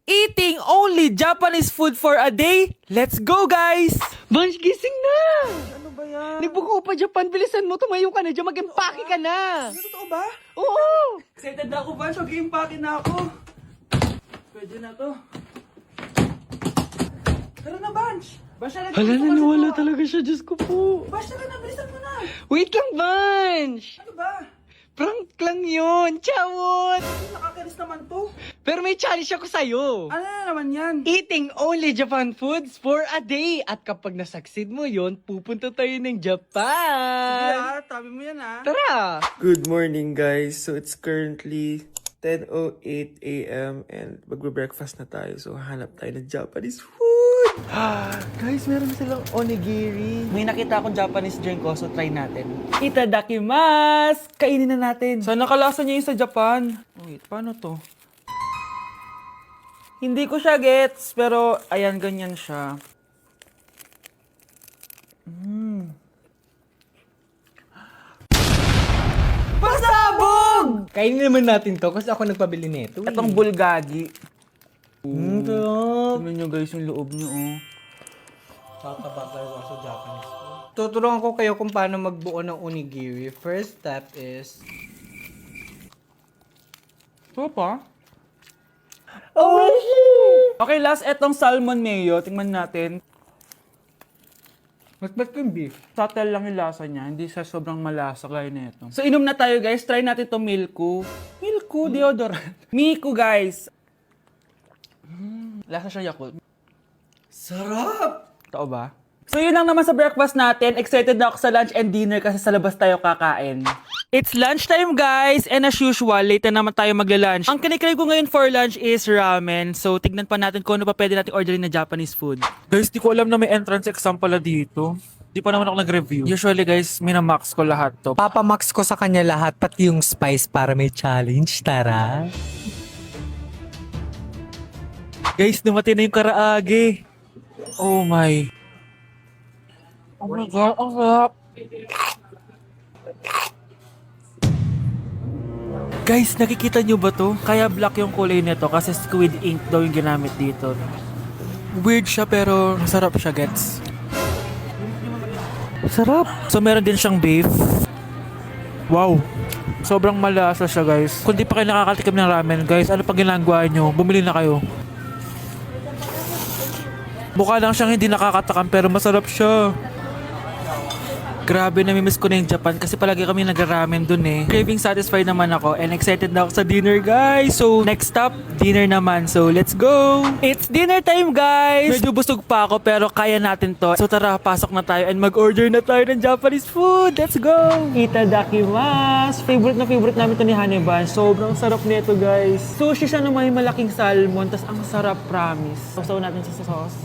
Eating only Japanese food for a day? Let's go, guys! Vansh, gising na! Ano ba yan? Nagbuko pa Japan, bilisan mo, tumayo ka na dyan, mag-empake ka na! Totoo ba? Oo! Excited na ako, Vans. Mag-iimpake na ako. Pwede na to. Tara na, Vans. Vans, Hala, naniwala talaga siya, Diyos ko po. Vans, tara na. Bilisan mo na. Wait lang, Vansh! Ano ba? Prank lang yun, chawot! Nakakainis naman to. Pero may challenge ako sa'yo. Ano na naman yan? Eating only Japan foods for a day. At kapag nasucceed mo yon, pupunta tayo ng Japan. Yeah, tabi mo yan, ha? Tara! Good morning, guys. So it's currently 10:08 a.m. and magbe-breakfast na tayo. So hanap tayo ng Japanese food. Guys, meron silang onigiri. May nakita akong Japanese drink ko, so try natin. Itadakimasu! Kainin na natin. Sana kalasa niya yung sa Japan. Wait, paano to? Hindi ko siya gets, pero ayan, ganyan siya. Pasabog! Kainin naman natin to kasi ako nagpabili nito. Itong bulgagi. Sarap. Tignan nyo guys yung loob nyo, oh. Tatabagay ko sa Japanese food. Tuturuan ko kayo kung paano magbuo ng onigiri. First step is... Ito pa? Oh, Okay, last etong salmon mayo. Tingnan natin. mas ba't yung beef? Subtle lang yung lasa niya. Hindi siya sobrang malasa gaya nito. So, inom na tayo, guys. Try natin to Milku. Milku, deodorant. Miku, guys. Lasa siya Yakult. Sarap! Totoo ba? So, yun lang naman sa breakfast natin. Excited na ako sa lunch and dinner kasi sa labas tayo kakain. It's lunchtime, guys. And as usual, late na naman tayo magla-lunch. Ang kinikrave ko ngayon for lunch is ramen. So, tignan pa natin kung ano pa pwede natin orderin na Japanese food. Guys, di ko alam na may entrance exam pala dito. Di pa naman ako nag-review. Usually, guys, minamax ko lahat to. Papamax ko sa kanya lahat, pati yung spice para may challenge, tara. Guys, dumating na yung karaage. Oh my. Oh my God, ang sarap. Guys, nakikita nyo ba to? Kaya black yung kulay nito kasi squid ink daw yung ginamit dito. Weird siya pero masarap siya, gets. Sarap. So meron din siyang beef. Wow. Sobrang malasa siya, guys. Kung di pa kayo nakakatikim ng ramen, guys, ano pa ginagawa nyo? Bumili na kayo. Mukha lang siyang hindi nakakatakam pero masarap siya. Grabe, namimiss ko na yung Japan kasi palagi kami nag-ramen dun eh. Craving satisfied naman ako and excited na ako sa dinner, guys. So, next stop, dinner naman. So, let's go! It's dinner time, guys! Medyo busog pa ako pero kaya natin to. So, tara, pasok na tayo and mag-order na tayo ng Japanese food. Let's go! Itadakimasu! Favorite namin to ni Haneban. Sobrang sarap nito, guys. Sushi siya na may malaking salmon. Tas ang sarap, promise. Sausaw natin sa sauce.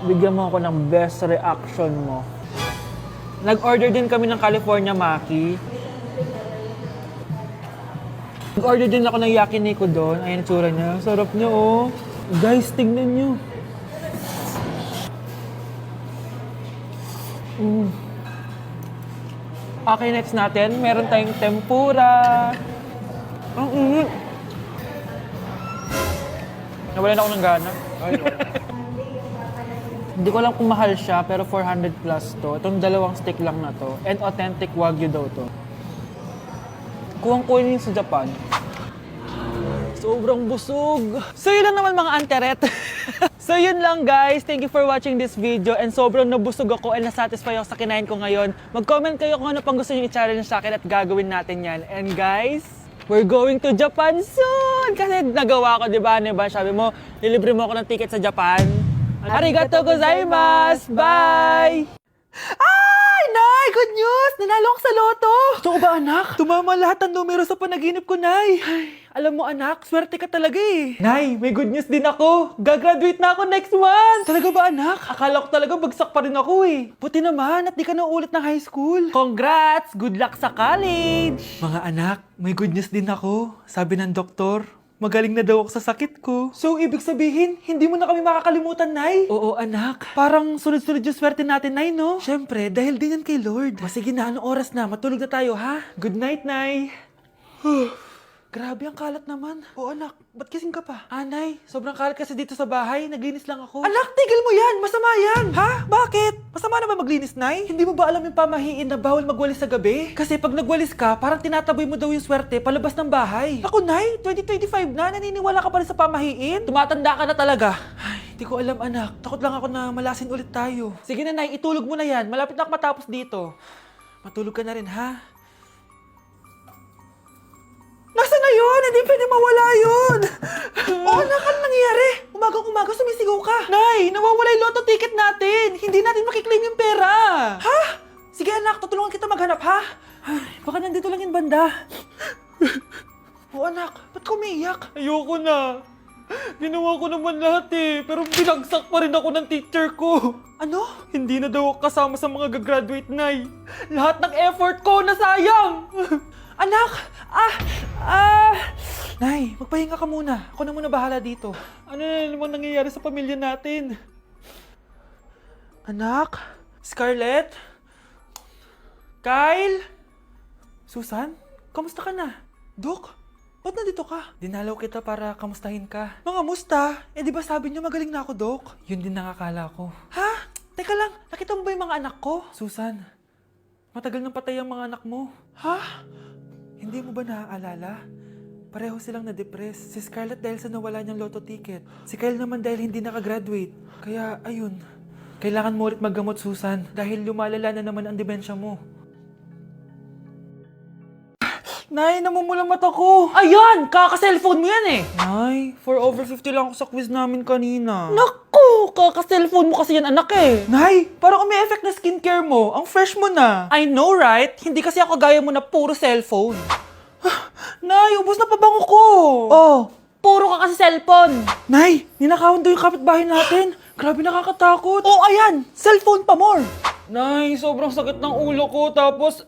Bigyan mo ako ng best reaction mo. Nag-order din kami ng California Maki. Nag-order din ako ng yakiniku doon. Ayan tsura niya. Sarap niya, oh. Guys, tignan niyo. Okay, next natin. Meron tayong tempura. Ang init. Nawalan ako ng gana. Hindi ko alam kung mahal siya, pero 400 plus to. Itong dalawang stick lang na to. And authentic Wagyu daw to. Kuwang-kuwin yun sa Japan. Sobrang busog. So yun lang naman mga anteret. So yun lang guys. Thank you for watching this video. And sobrang nabusog ako and nasatisfy ako sa kinain ko ngayon. Mag-comment kayo kung ano pang gusto nyo i-challenge sa akin at gagawin natin yan. And guys, we're going to Japan soon! Kasi nagawa ko, di ba? Sabi mo, lilibre mo ako ng ticket sa Japan. Arigatou gozaimasu! Bye! Ay! Nay! Good news! Nanalo ako sa loto! Totoo ba, anak? Tumama lahat ng numero sa panaginip ko, Nay! Ay, alam mo, anak, swerte ka talaga eh. Nay, may good news din ako! Gagraduate na ako next month! Talaga ba, anak? Akala ko talaga bagsak pa rin ako eh. Buti naman at di ka na ulit ng high school. Congrats! Good luck sa college! Mga anak, may good news din ako. Sabi ng doktor, magaling na daw ako sa sakit ko. So, ibig sabihin, hindi mo na kami makakalimutan, Nay? Oo, anak. Parang sunod-sunod yung swerte natin, Nay, no? Siyempre, dahil din yan kay Lord. Sige na, anong oras na? Matulog na tayo, ha? Good night, Nay. Grabe, ang kalat naman. O anak, ba't kising ka pa? Anay, sobrang kalat kasi dito sa bahay. Naglinis lang ako. Anak, tigil mo yan! Masama yan! Ha? Bakit? Masama na ba maglinis, Nay? Hindi mo ba alam yung pamahiin na bawal magwalis sa gabi? Kasi pag nagwalis ka, parang tinataboy mo daw yung swerte palabas ng bahay. Ako, Nay, 2025 na, naniniwala ka pa rin sa pamahiin? Tumatanda ka na talaga. Ay, hindi ko alam, anak. Takot lang ako na malasin ulit tayo. Sige na, Nay, itulog mo na yan. Malapit na ako matapos dito. Matulog ka na rin, ha? Nasaan na yun? Hindi pwede mawala yun! Oo, anak, ano nangyayari? Umagang-umaga sumisigaw ka. Nay, nawawala yung lotto ticket natin. Hindi natin makiklaim yung pera. Ha? Sige anak, tutulungan kita maghanap, ha? Ay, baka nandito lang yung banda. Oo anak, ba't ka umiiyak? Ayoko na. Ginawa ko naman lahat eh, pero binagsak pa rin ako ng teacher ko. Ano? Hindi na daw ako kasama sa mga gagraduate, Nay. Lahat ng effort ko nasayang. Anak! Nay, magpahinga ka muna. Ako na muna bahala dito. Ano na namang nangyayari sa pamilya natin? Anak? Scarlett? Kyle? Susan? Kamusta ka na? Dok? Ba't nandito ka? Dinalaw kita para kamustahin ka. Mga musta? Eh di ba sabi niyo magaling na ako, Dok? Yun din nakakala ko. Ha? Teka lang, nakita mo ba yung mga anak ko? Susan, matagal nang patay ang mga anak mo. Ha? Hindi mo ba naaalala? Pareho silang na-depress. Si Scarlett dahil sa nawala niyang lotto ticket. Si Kyle naman dahil hindi nakagraduate. Kaya, ayun. Kailangan mo ulit maggamot, Susan. Dahil lumalala na naman ang demensya mo. Nay, namumulang mata ko. Ayan! Kaka-cellphone mo yan eh. Nay, 4 over 50 lang ako sa quiz namin kanina. Naku! Kaka-cellphone mo kasi yan, anak eh. Nay, parang may effect na skincare mo. Ang fresh mo na. I know, right? Hindi kasi ako gaya mo na puro cellphone. Nay, ubos na pabango ko. Oh, puro ka kasi cellphone. Nay, ninakawan daw yung kapitbahay natin. Grabe nakakatakot. Oh, ayan! Cellphone pa more. Nay, sobrang sakit ng ulo ko tapos...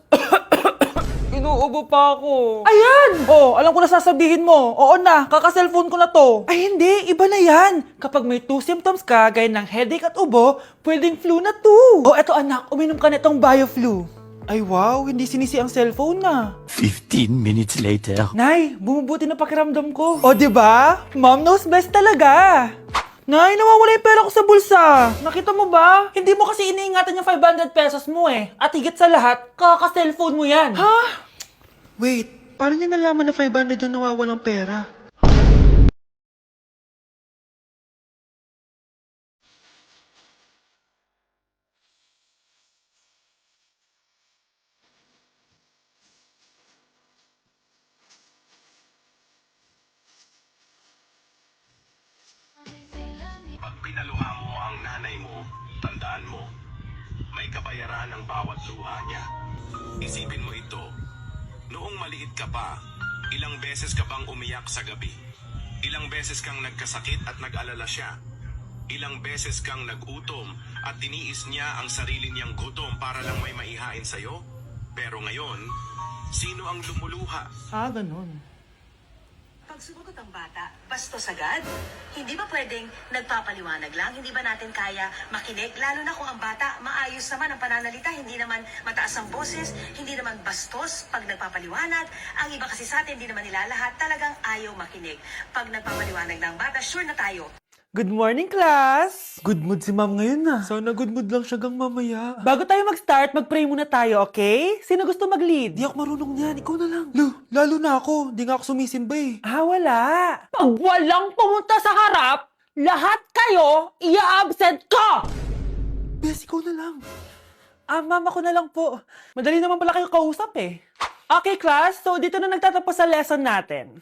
Inuubo pa ako. Ayan! Oh, alam ko na sasabihin mo. Oo na, kaka-cellphone ko na to. Ay hindi, iba na yan. Kapag may 2 symptoms ka, gaya ng headache at ubo, pwedeng flu na to. Oh, eto anak, uminom ka na itong BioFlu. Ay wow, hindi sinisi ang cellphone na. 15 minutes later. Nay, bumubuti na pakiramdam ko. O, diba? Mom knows best talaga. Nay, nawawala yung pera ko sa bulsa. Nakita mo ba? Hindi mo kasi iniingatan yung 500 pesos mo eh. At higit sa lahat, kaka-cellphone mo yan. Ha? Wait, paano niya nalaman na 500 yung nawawalang pera? Pag pinaluha mo ang nanay mo, tandaan mo, may kabayaran ang bawat luha niya. Isipin mo ito, noong maliit ka pa, ilang beses ka bang umiyak sa gabi? Ilang beses kang nagkasakit at nag-alala siya? Ilang beses kang nagutom at tiniis niya ang sarili niyang gutom para lang may maihain sa'yo? Pero ngayon, sino ang lumuluha? Ah, ganun. Pag sumagot ang bata, bastos agad? Hindi ba pwedeng nagpapaliwanag lang? Hindi ba natin kaya makinig? Lalo na kung ang bata, maayos naman ang pananalita, hindi naman mataas ang boses, hindi naman bastos pag nagpapaliwanag. Ang iba kasi sa atin, hindi naman nila lahat talagang ayaw makinig. Pag nagpapaliwanag ng bata, sure na tayo. Good morning, class! Good mood si ma'am ngayon na. Sana good mood lang siya gang mamaya. Bago tayo mag-start, mag-pray muna tayo, okay? Sino gusto mag-lead? Di ako marunong niyan, ikaw na lang. Lalo na ako. Di nga ako sumisimba eh. Ah, wala. Pag walang pumunta sa harap, lahat kayo, ia-absent ko! Bes, ikaw na lang. Ah, mama ko na lang po. Madali naman pala kayo kausap eh. Okay, class. So, dito na nagtatapos sa lesson natin.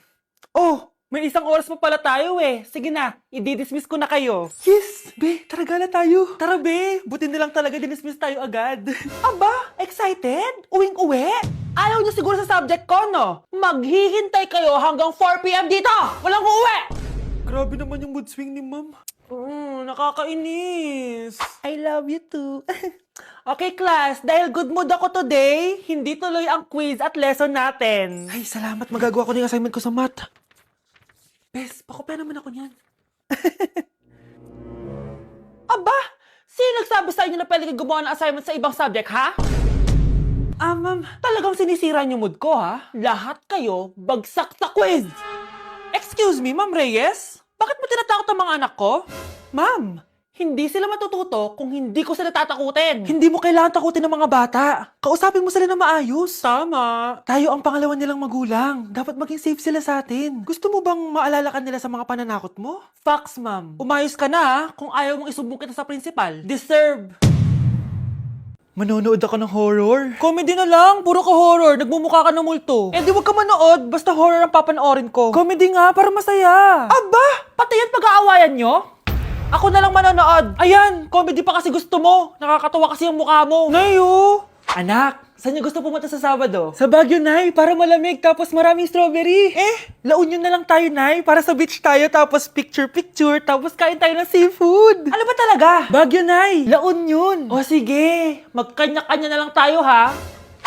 Oh! May 1 oras pa pala tayo eh. Sige na, i-dismiss ko na kayo. Yes! Be, tara gala tayo. Tara be, buti nilang talaga dinismiss tayo agad. Aba, excited? Uwing-uwi? Ayaw niyo siguro sa subject ko, no? Maghihintay kayo hanggang 4 p.m. dito! Walang uuwi! Grabe naman yung mood swing ni ma'am. Nakakainis. I love you too. Okay, class. Dahil good mood ako today, hindi tuloy ang quiz at lesson natin. Ay, salamat. Magagawa ko na yung assignment ko sa math. Bes, pakopya naman ako niyan. Aba! Sino nagsabi sa inyo na pwede kayo gumawa ng assignment sa ibang subject, ha? Ma'am, talagang sinisira niyo mood ko, ha? Lahat kayo bagsak sa quiz! Excuse me, Ma'am Reyes? Bakit mo tinatakot ang mga anak ko? Ma'am, hindi sila matututo kung hindi ko sila tatakutin. Hindi mo kailangan takutin ng mga bata. Kausapin mo sila na maayos. Tama. Tayo ang pangalawa nilang magulang. Dapat maging safe sila sa atin. Gusto mo bang maalala ka nila sa mga pananakot mo? Facts, ma'am. Umayos ka na, ha? Kung ayaw mong isubok kita sa principal. Deserve. Manonood ako ng horror. Comedy na lang, puro ka horror. Nagmumukha ka ng multo. Eh di wag ka manood, basta horror ang papanoorin ko. Comedy nga, para masaya. Aba, pati yan pag-aawayan nyo? Ako na lang manonood. Ayan, comedy pa kasi gusto mo. Nakakatawa kasi yung mukha mo. Nayo! Anak, saan niyo gusto pumunta sa Sabado? Sa Baguio, Nay, para malamig tapos maraming strawberry. La Union na lang tayo, Nay, para sa beach tayo tapos picture-picture tapos kain tayo ng seafood. Ano ba talaga? Baguio, Nay, La Union. O sige, magkanya-kanya na lang tayo, ha?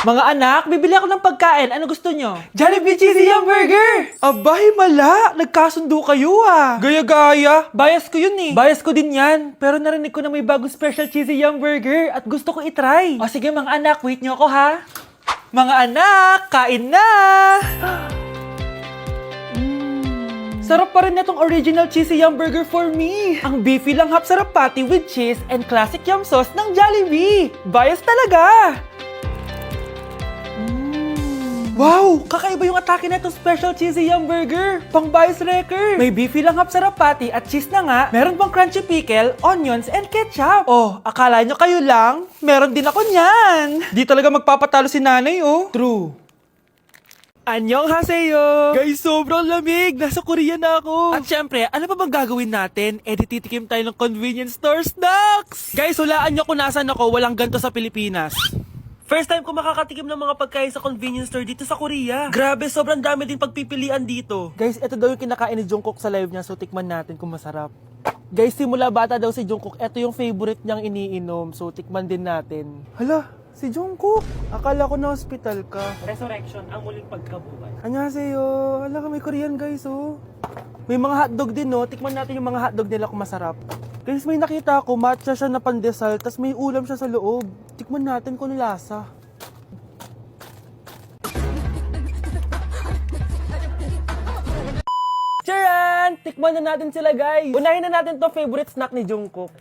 Mga anak, bibili ako ng pagkain. Ano gusto nyo? Jollibee Cheesy Yum Burger! Abay, mala! Nagkasundo kayo, ah! Gaya-gaya! Bias ko yun, eh. Bias ko din yan. Pero narinig ko na may bagong special Cheesy Yum Burger at gusto ko itry. O sige, mga anak, wait nyo ako, ha? Mga anak, kain na! Sarap pa rin itong original Cheesy Yum Burger for me. Ang beefy lang hap sarap patty with cheese and classic yum sauce ng Jollibee. Bias talaga! Wow! Kakaiba yung atake na itong special cheesy yum burger. Pang bias wrecker. May beefy lang hap sarap patty at cheese na nga. Meron pang crunchy pickle, onions, and ketchup. Oh, akala nyo kayo lang? Meron din ako niyan. Di talaga magpapatalo si nanay, oh. True. Annyeonghaseyo! Guys, sobrang lamig! Nasa Korea na ako! At syempre, ano pa bang gagawin natin? Eh, di titikim tayo ng convenience store snacks! Guys, hulaan nyo kung nasan ako, walang ganito sa Pilipinas. First time ko makakatikim ng mga pagkain sa convenience store dito sa Korea. Grabe, sobrang dami din pagpipilian dito. Guys, ito daw yung kinakain ni Jungkook sa live niya, so tikman natin kung masarap. Guys, simula bata daw si Jungkook, ito yung favorite niyang iniinom, so tikman din natin. Hala, si Jungkook! Akala ko na hospital ka. Resurrection, ang muling pagkabuhay. Annyeonghaseyo! Hala ka, may Korean guys, oh. May mga hotdog din, no? Tikman natin yung mga hotdog nila kung masarap. Guys, may nakita ako, matcha siya na pandesal, tas may ulam siya sa loob. Tikman natin kung lasa. Charan! Tikman na natin sila, guys. Unahin na natin to favorite snack ni Jungkook.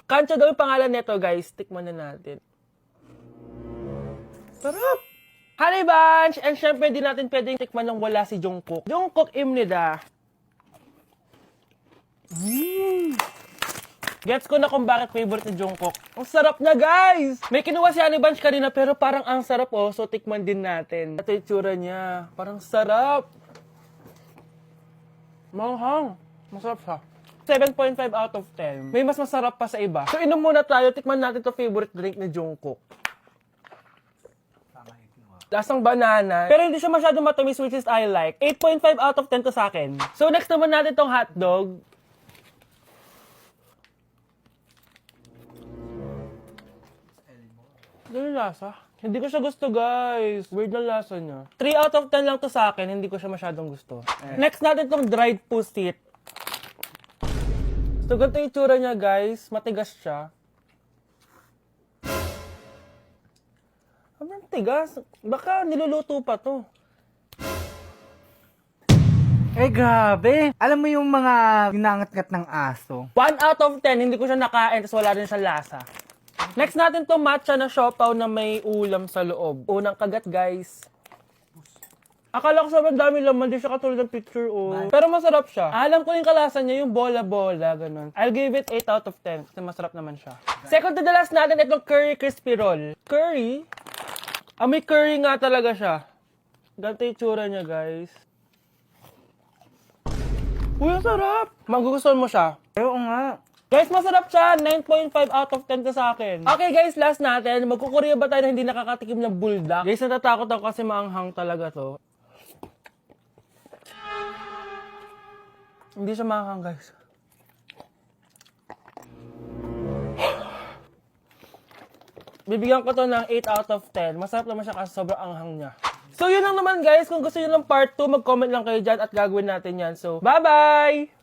Kancho daw yung pangalan nito, guys. Tikman na natin. Sarap! Honey Bunch! And syempre, di natin pwedeng tikman ng wala si Jungkook. Jungkook imnida. Gets ko na kung bakit favorite ni Jungkook. Ang sarap na, guys! May kinuha si Honey Bunch kanina pero parang ang sarap, oh. So, tikman din natin. Ito yung tsura niya. Parang sarap. Manghang. Masarap siya. 7.5 out of 10. May mas masarap pa sa iba. So, inom muna tayo. Tikman natin to favorite drink ni Jungkook. Lasang banana. Pero hindi siya masyado matamis, which is I like. 8.5 out of 10 to sa akin. So, next naman natin tong hotdog. Ano yung lasa? Hindi ko siya gusto, guys. Weird na lasa niya. 3 out of 10 lang to sa akin. Hindi ko siya masyadong gusto. Next natin tong dried pusit. So, ganito yung itsura niya, guys. Matigas siya. Ang tigas. Baka niluluto pa to. Eh, grabe. Alam mo yung mga ginangat-ngat ng aso? 1 out of 10. Hindi ko siya nakain. Tapos wala rin siyang lasa. Next natin to matcha na siopaw na may ulam sa loob. Unang kagat, guys. Akala ko sobrang dami laman, di siya katulad ng picture, oh. Pero masarap siya. Alam ko yung kalasa niya, yung bola-bola, ganun. I'll give it 8 out of 10 kasi masarap naman siya. Second to the last natin, itong curry crispy roll. Curry? Ah, may curry nga talaga siya. Ganito yung tsura niya, guys. Uy, ang sarap! Magugustuhan mo siya? Oo nga. Guys, masarap siya. 9.5 out of 10 to sa akin. Okay guys, last natin. Magkukurya ba tayo na hindi nakakatikim ng bulldog? Guys, natatakot ako kasi maanghang talaga to. Hindi siya maanghang, guys. Bibigyan ko to ng 8 out of 10. Masarap naman siya kasi sobrang anghang niya. So yun lang naman, guys. Kung gusto nyo ng part 2, mag-comment lang kayo dyan at gagawin natin yan. So, bye-bye!